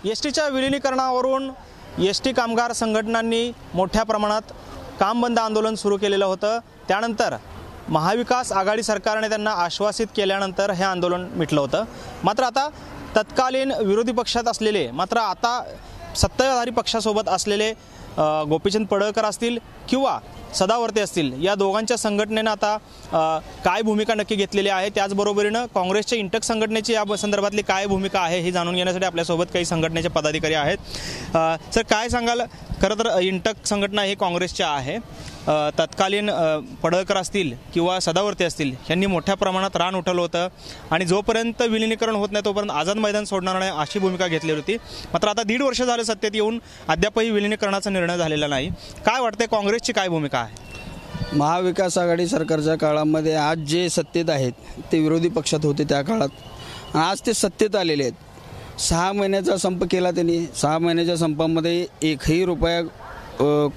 एसटीच्या विलीनीकरणावरून एसटी कामगार संघटनांनी मोठ्या प्रमाणात काम बंद आंदोलन सुरू केलेलं होतं। त्यानंतर महाविकास आघाडी सरकारने त्यांना आश्वासित केल्यानंतर हे आंदोलन मिटलं होतं। मात्र आता तत्कालीन विरोधी पक्षात असलेले मात्र आता सत्ताधारी पक्षासोबत असलेले गोपीचंद पडळकर असतील किंवा सदावर्ते असतील, या दोघांच्या संघटनेने आता काय भूमिका नक्की घेतलेली आहे, त्याचबरोबरीनं काँग्रेसच्या इंटक संघटनेची या संदर्भातली काय भूमिका आहे हे जाणून घेण्यासाठी आपल्यासोबत काही संघटनेचे पदाधिकारी आहेत। सर, काय सांगाल? खरं तर इंटक संघटना ही काँग्रेसच्या आहे। तत्कालीन पडळकर असतील किंवा सदावर्ते असतील यांनी मोठ्या प्रमाणात रान उठवलं होतं आणि जोपर्यंत विलीनीकरण होत नाही तोपर्यंत आझाद मैदान सोडणार नाही अशी भूमिका घेतली होती। मात्र आता 1.5 वर्ष झाले सत्तेत येऊन अद्यापही विलीनीकरणाचा निर्णय झालेला नाही। काय वाटते, काँग्रेसची काय भूमिका आहे? महाविकास आघाडी सरकारच्या काळामध्ये आज जे सत्तेत आहेत ते विरोधी पक्षात होते त्या काळात, आज ते सत्तेत आलेले आहेत। 6 महिन्याचा संप केला त्यांनी। 6 महिन्याच्या संपामध्ये एकही रुपया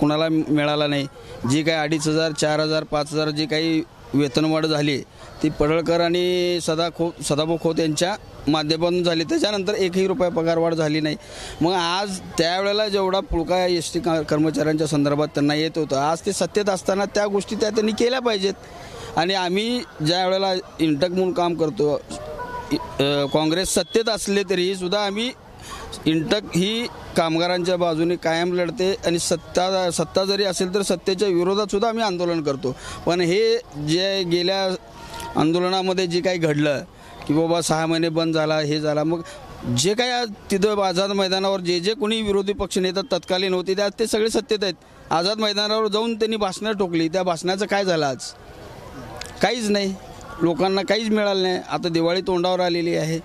कुणाला मिळाला नाही। जी काही 2,500, 4,000, 5,000 जी काही वेतनवाढ झाली ती पडळकर आणि सदाभाऊ खोत यांच्या माध्यमातून झाली। त्याच्यानंतर एकही रुपया पगारवाढ झाली नाही। मग आज त्यावेळेला जेवढा पुळका एस टी कर्मचाऱ्यांच्या संदर्भात त्यांना येत होतं, आज ते सत्तेत असताना त्या गोष्टी त्यांनी केल्या पाहिजेत। आणि आम्ही ज्या वेळेला इंटक म्हणून काम करतो, काँग्रेस सत्तेत असले तरी सुद्धा आम्ही इंटक ही कामगारांच्या बाजूने कायम लढते आणि सत्ता जरी असेल तर सत्तेच्या विरोधात सुद्धा आम्ही आंदोलन करतो। पण हे जे गेल्या आंदोलनामध्ये जे काही घडलं की बाबा 6 महिने बंद झाला, हे झाला, मग जे काही तिथं आझाद मैदानावर जे कोणी विरोधी पक्ष नेता तत्कालीन होते त्या ते सगळे सत्तेत आहेत। आझाद मैदानावर जाऊन त्यांनी भाषणं टोकली, त्या भाषणाचं काय झालं? आज काहीच नाही, लोकांना काहीच मिळालं नाही। आता दिवाळी तोंडावर आलेली आहे,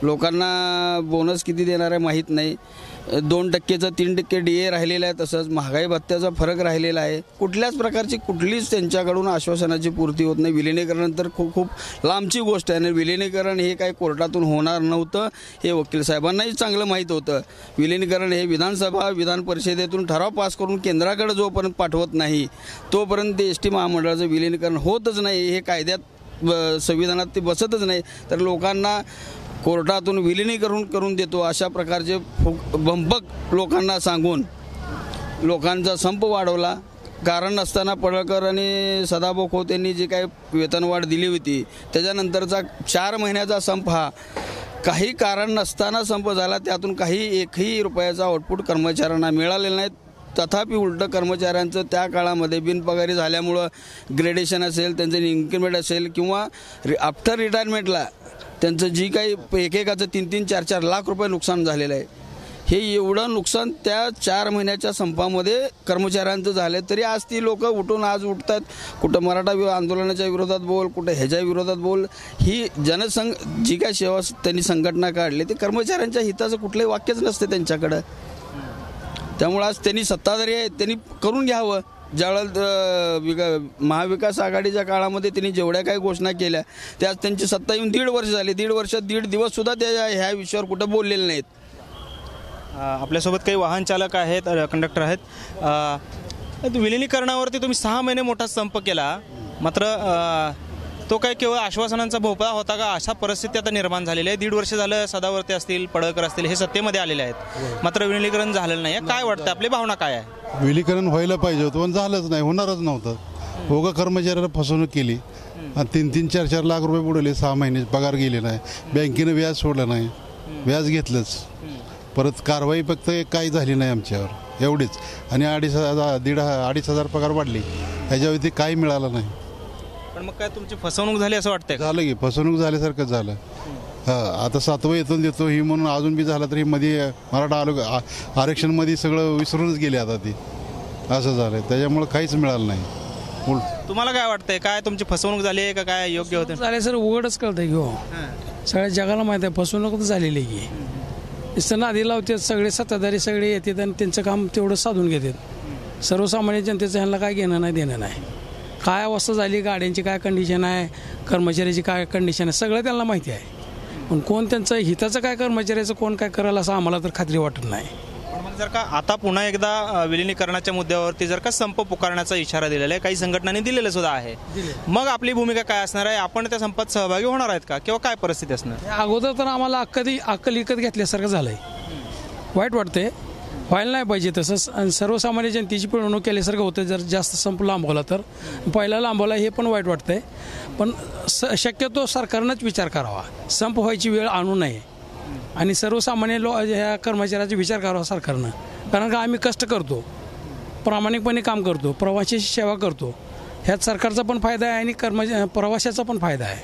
लोकांना बोनस किती देणार आहे माहीत नाही। 2%चं 3% DA राहिलेलं आहे, तसंच महागाई भत्त्याचा फरक राहिलेला आहे। कुठल्याच प्रकारची कुठलीच त्यांच्याकडून आश्वासनाची पूर्ती होत नाही। विलीनीकरण तर खूप लांबची गोष्ट आहे आणि विलीनीकरण हे काही कोर्टातून होणार नव्हतं हे वकील साहेबांनाही चांगलं माहीत होतं। विलीनीकरण हे विधानसभा विधान परिषदेतून ठराव पास करून केंद्राकडे जोपर्यंत पाठवत नाही तोपर्यंत एसटी महामंडळाचं विलीनीकरण होतच नाही। हे कायद्यात संविधानात ते बसतच नाही। तर लोकांना कोर्टातून विलीनीकरण करून देतो अशा प्रकारचे भंपक लोकांना सांगून लोकांचा संप वाढवला। कारण नसताना पडळकर आणि सदाभाऊ खोत यांनी जी काही वेतनवाढ दिली होती त्याच्यानंतरचा 4 महिन्याचा संप हा काही कारण नसताना संप झाला। त्यातून एकही रुपयाचा आउटपुट कर्मचाऱ्यांना मिळालेला नाही। तथापि उलटं कर्मचाऱ्यांचं त्या काळामध्ये बिनपगारी झाल्यामुळं ग्रेडेशन असेल, त्यांचं इन्क्रिमेंट असेल किंवा आफ्टर रिटायरमेंटला त्यांचं जी काही एकेकाचं 3-3, 4-4 लाख रुपये नुकसान झालेलं आहे। हे एवढं नुकसान त्या 4 महिन्याच्या संपामध्ये कर्मचाऱ्यांचं झालं तरी आज ती लोक उठतात, कुठं मराठा आंदोलनाच्या विरोधात बोल, कुठं ह्याच्या विरोधात बोल। ही जनसंघ जी काय सेवा त्यांनी संघटना काढली ते कर्मचाऱ्यांच्या हिताचं कुठलंही वाक्यच नसते त्यांच्याकडं। त्यामुळं आज त्यांनी सत्ताधारी आहेत, त्यांनी करून घ्यावं। ज्यावेळेला महाविकास आघाडीच्या काळामध्ये त्यांनी जेवढ्या काही घोषणा केल्या त्या त्यांची सत्ता येऊन 1.5 वर्ष झाले। 1.5 वर्षात 1.5 दिवस सुद्धा ते ह्या विषयावर कुठं बोललेले नाहीत। आपल्यासोबत काही वाहन चालक आहेत, कंडक्टर आहेत। विलीनीकरणावरती तुम्ही 6 महिने मोठा संप केला, मात्र तो काय केवळ आश्वासनांचा भोपळा होता का? अशा परिस्थिती आता निर्माण झालेली आहे। 1.5 वर्ष झालं सदावर्ते असतील, पडळकर असतील हे सत्तेमध्ये आलेले आहेत, मात्र विलीनीकरण झालेलं नाही। काय वाटतं, आपली भावना काय आहे? विलीनीकरण व्हायला पाहिजे होतं पण झालंच नाही, होणारच नव्हतं। उगा कर्मचाऱ्याला फसवणूक केली, 3-3, 4-4 लाख रुपये बुडवले, 6 महिने पगार गेले नाही, बँकेनं व्याज सोडलं नाही, व्याज घेतलंच, परत कारवाई फक्त काही झाली नाही आमच्यावर एवढीच। आणि 2,500 पगार वाढली, ह्याच्यावरती काही मिळालं नाही। पण मग काय तुमची फसवणूक झाली असं वाटतंय? झालं की फसवणूक झाल्यासारखं झालं। आता 7वं वेतन देतो ही म्हणून अजून बी झालं तरी मध्ये मराठा आरक्षणमध्ये सगळं विसरूनच गेले आता ती, असं झालं। त्याच्यामुळं काहीच मिळालं नाही। तुम्हाला काय वाटतंय, काय तुमची फसवणूक झाली आहे का काय योग्य होतं? झाले सर, उघडच कळतंय की सगळ्या जगाला माहीत आहे फसवणूक झालेली आहे की नुसतं नादी लावतात सगळे सत्ताधारी, सगळे येतात आणि त्यांचं काम तेवढं साधून घेतात। सर्वसामान्य जनतेचं ह्यांना काय घेणं नाही देणं नाही। काय अवस्था झाली, गाड्यांची काय कंडिशन आहे, कर्मचाऱ्याची काय कंडिशन आहे, सगळं त्यांना माहिती आहे। पण कोण त्यांचं हिताचं काय कर्मचाऱ्याचं कोण काय करायला असं आम्हाला तर खात्री वाटत नाही। पण मग जर का आता पुन्हा एकदा विलीनीकरणाच्या मुद्द्यावरती जर का संप पुकारण्याचा इशारा दिलेला आहे, काही संघटनांनी दिलेलं सुद्धा आहे, मग आपली भूमिका काय असणार आहे? आपण त्या संपात सहभागी होणार आहेत का किंवा काय परिस्थिती असणार? अगोदर तर आम्हाला अक्कल विकत घेतल्यासारखं झालंय। वाईट वाटते. व्हायला नाही पाहिजे तसंच. आणि सर्वसामान्य जनतेची पिळवणूक केल्यासारखं होतं जर जास्त संप लांबवला तर. पहिला लांबवला हे पण वाईट वाटतंय. पण शक्यतो सरकारनंच विचार करावा, संप व्हायची वेळ आणू नये आणि सर्वसामान्य ह्या कर्मचाऱ्याचा विचार करावा सरकारनं. कारण का आम्ही कष्ट करतो, प्रामाणिकपणे काम करतो, प्रवाशाची सेवा करतो. ह्यात सरकारचा पण फायदा आहे आणि प्रवाशाचा पण फायदा आहे.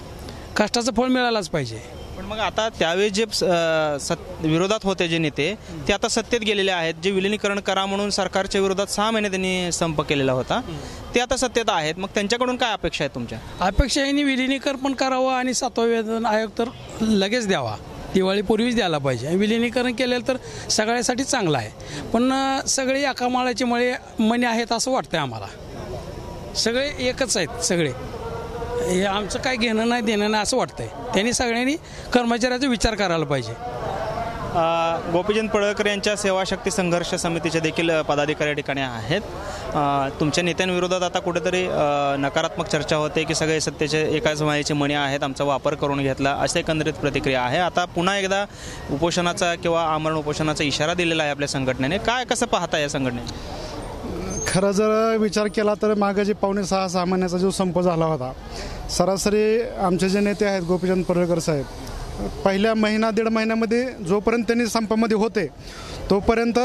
कष्टाचं फळ मिळायलाच पाहिजे. पण मग आता त्यावेळेस जे विरोधात होते जे नेते ते आता सत्तेत गेलेले आहेत. जे विलिनीकरण करा म्हणून सरकारच्या विरोधात 6 महिने त्यांनी संप केलेला होता, ते आता सत्तेत आहेत. मग त्यांच्याकडून काय अपेक्षा आहेत तुमच्या? अपेक्षा यांनी विलिनीकरण पण करावं आणि 7वा वेतन आयोग तर लगेच द्यावा, दिवाळीपूर्वीच द्यायला पाहिजे. आणि विलिनीकरण केलेलं तर सगळ्यासाठी चांगलं आहे. पण सगळे एका माळाचे मणी आहेत असं वाटतंय आम्हाला. सगळे एकच आहेत सगळे. हे आमचं काय घेणं नाही देणं नाही असं वाटतंय. त्यांनी सगळ्यांनी कर्मचाऱ्याचा विचार करायला पाहिजे. गोपीचंद पडळकर यांच्या सेवाशक्ती संघर्ष समितीचे देखील पदाधिकारी या ठिकाणी आहेत. तुमच्या नेत्यांविरोधात आता कुठेतरी नकारात्मक चर्चा होते की सगळे सत्तेचे एकाच मायेचे मणी आहेत, आमचा वापर करून घेतला, असे एकंदरीत प्रतिक्रिया आहे. आता पुन्हा एकदा उपोषणाचा किंवा आमरण उपोषणाचा इशारा दिलेला आहे आपल्या संघटनेने. काय कसं पाहता या संघटनेने? खरं जर विचार केला तर मागं जे 5.5-6 महिन्याचा जो संप झाला होता, सरासरी आमचे जे नेते आहेत गोपीचंद पडळकर साहेब, पहिल्या दीड महिन्यामध्ये जोपर्यंत त्यांनी संपामध्ये होते तोपर्यंत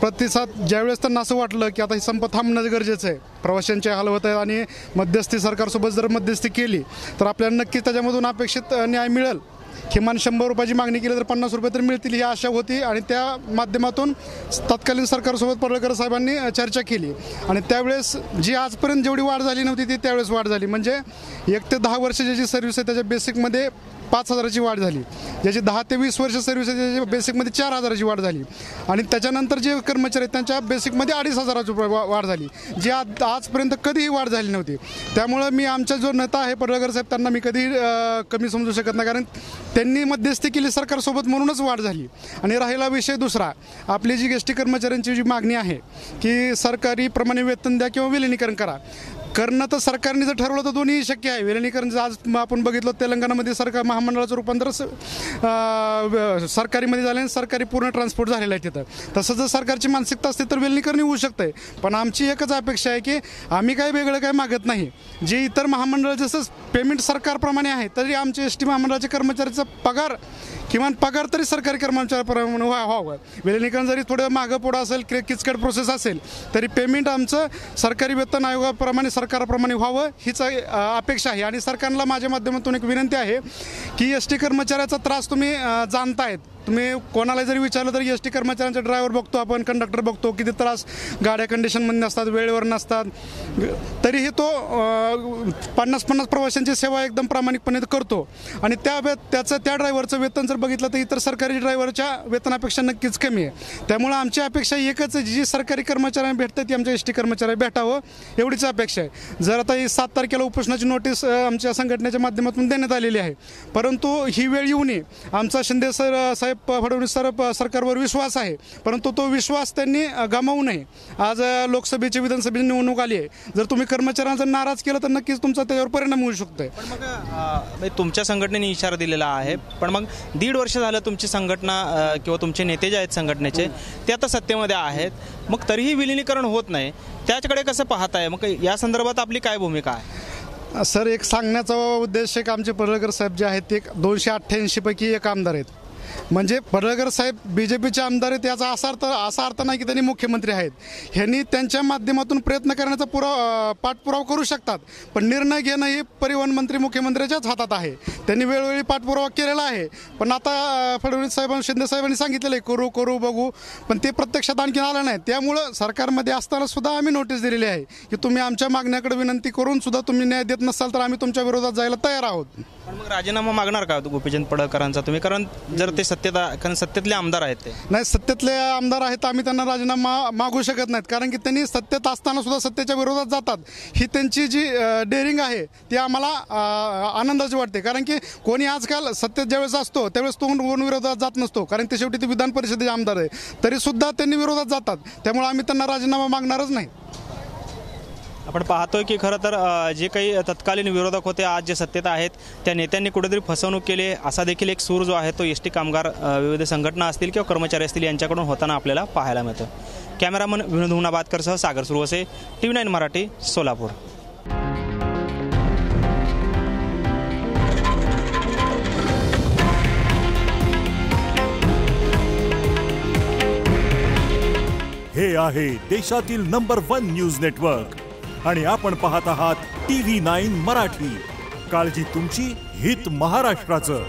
प्रतिसाद ज्यावेळेस त्यांना असं वाटलं की आता हे संप थांबणं गरजेचं आहे, प्रवाशांचे हाल होत आहेत आणि मध्यस्थी सरकारसोबत जर मध्यस्थी केली तर आपल्याला नक्कीच त्याच्यामधून अपेक्षित न्याय मिळेल. किमान 100 रुपयाची मागणी केली तर 50 रुपये तर मिळतील ही आशा होती. आणि त्या माध्यमातून तत्कालीन सरकारसोबत पडळकर साहेबांनी चर्चा केली आणि त्यावेळेस जी आजपर्यंत जेवढी वाढ झाली नव्हती ती त्यावेळेस वाढ झाली. म्हणजे 1 ते 10 वर्षाची जी सर्व्हिस आहे त्याच्या बेसिकमध्ये 5,000ची वाढ झाली. ज्याची 10 ते 20 वर्ष सर्व्हिस आहे त्याच्या बेसिकमध्ये 4,000ची वाढ झाली. आणि त्याच्यानंतर जे कर्मचारी आहेत त्यांच्या बेसिकमध्ये 2,500 रुपये वाढ झाली, जी आजपर्यंत कधीही वाढ झाली नव्हती. त्यामुळं मी आमचा जो नेता आहे पडळकर साहेब त्यांना मी कधीही कमी समजू शकत नाही, कारण त्यांनी मध्यस्थी केली सरकारसोबत म्हणूनच वाढ झाली. आणि राहिला विषय दुसरा, आपली जी एसटी कर्मचाऱ्यांची जी मागणी आहे की सरकारी प्रमाणे वेतन द्या किंवा विलिनीकरण करणं तर सरकारने जर ठरवलं तर दोन्ही शक्य आहे. विलिनीकरण आज आपण बघितलं तेलंगणामध्ये सरकार महामंडळाचं रूपांतर सरकारीमध्ये झालं आणि सरकारी पूर्ण ट्रान्सपोर्ट झालेलं आहे तिथं. तसं जर सरकारची मानसिकता असते तर विलिनीकरण होऊ शकते. पण आमची एकच अपेक्षा आहे की आम्ही काही वेगळं काही मागत नाही. जे इतर महामंडळ जसं पेमेंट सरकारप्रमाणे आहे तरी आमचे एस टी महामंडळाच्या कर्मचाऱ्याचा पगार किमान पगार तरी सरकारी कर्मचाऱ्याप्रमाणे व्हावं. विलिनीकरण जरी थोडं मागं पुढं असेल, किचकट प्रोसेस असेल तरी पेमेंट आमचं सरकारी वेतन आयोगाप्रमाणे सरकारप्रमाणे व्हावं हीच अपेक्षा आहे. आणि सरकारला माझ्या माध्यमातून एक विनंती आहे की एस टी कर्मचाऱ्याचा त्रास तुम्ही जाणतायत. तुम्ही कोणाला जरी विचारलं तरी एस टी कर्मचाऱ्यांचा ड्रायव्हर बघतो आपण, कंडक्टर बघतो, किती त्रास, गाड्या कंडिशनमध्ये नसतात, वेळेवर नसतात, तरीही तो 50-50 प्रवाशांची सेवा एकदम प्रामाणिकपणे करतो. आणि त्या ड्रायव्हरचं वेतन जर बघितलं तर इतर सरकारी ड्रायव्हरच्या वेतनापेक्षा नक्कीच कमी आहे. त्यामुळे आमची अपेक्षा एकच आहे, जी सरकारी कर्मचाऱ्यांना भेटतं ती आमच्या एस टी कर्मचाऱ्यांना भेटावं एवढीच अपेक्षा आहे. जर आता 7 तारखेला उपोषणाची नोटीस आमच्या संघटनेच्या माध्यमातून देण्यात आलेली आहे, परंतु ही वेळ येऊ नये. आमचा शिंदे साहेब फडणवीस सरकारवर विश्वास आहे, परंतु तो विश्वास त्यांनी गमावू नये. आज लोकसभेची विधानसभेची निवडणूक आली आहे, जर तुम्ही कर्मचाऱ्यांना जर नाराज केलं तर नक्कीच तुमचा त्याच्यावर परिणाम होऊ शकतोय. पण मग तुमच्या संघटनेने इशारा दिलेला आहे, पण मग 1.5 वर्ष झालं तुमची संघटना किंवा तुमचे नेते जे आहेत संघटनेचे ते आता सत्तेमध्ये आहेत, मग तरीही विलिनीकरण होत नाही, त्याच्याकडे कसं पाहताय? मग या संदर्भात आपली काय भूमिका आहे? सर, एक सांगण्याचा उद्देश एक आमचे पडळकर साहेब जे आहेत ते 288 पैकी एक आमदार आहेत. म्हणजे पडळकर साहेब BJPचे आमदार आहेत याचा असा अर्थ नाही की त्यांनी मुख्यमंत्री आहेत. ह्यांनी त्यांच्या माध्यमातून प्रयत्न करण्याचा पाठपुरावा करू शकतात, पण निर्णय घेणं हे परिवहन मंत्री मुख्यमंत्र्याच्याच हातात आहे. त्यांनी वेळोवेळी पाठपुरावा केलेला आहे. पण आता फडणवीस साहेबांनी, शिंदे साहेबांनी सांगितलेलं आहे करू बघू, पण ते प्रत्यक्षात आणखी आलं नाही. त्यामुळं सरकारमध्ये असताना सुद्धा आम्ही नोटीस दिलेली आहे की तुम्ही आमच्या मागण्याकडे विनंती करून सुद्धा तुम्ही न्याय देत नसाल तर आम्ही तुमच्या विरोधात जायला तयार आहोत. पण मग राजीनामा मागणार का गोपीचंद पडळकरांचा तुम्ही? कारण जर ते सत्तेतले आमदार आहेत, ते नाही सत्तेतले आमदार आहेत, आम्ही त्यांना राजीनामा मागू शकत नाहीत. कारण की त्यांनी सत्तेत असताना सुद्धा सत्तेच्या विरोधात जातात. ही त्यांची जी डेअरिंग आहे ती आम्हाला आनंदाची वाटते. कारण की कोणी आजकाल सत्तेत ज्यावेळेस असतो त्यावेळेस तो विरोधात जात नसतो, कारण ते शेवटी ते विधान परिषदेचे आमदार आहे, तरी सुद्धा त्यांनी विरोधात जातात. त्यामुळे आम्ही त्यांना राजीनामा मागणारच नाही. आपण पाहतोय की खरं तर जे काही तत्कालीन विरोधक होते आज जे सत्तेत आहेत त्या नेत्यांनी कुठेतरी फसवणूक केली असा देखील एक सूर जो आहे तो एस टी कामगार विविध संघटना असतील किंवा कर्मचारी असतील यांच्याकडून होताना आपल्याला पाहायला मिळतं. कॅमेरामन विनोद हुनाबादकरसह सागर सुरवसे, TV9 मराठी, सोलापूर. हे आहे देशातील नंबर 1 न्यूज नेटवर्क आणि आपण पाहत आहात TV9 मराठी. काळजी तुमची, हित महाराष्ट्राचं.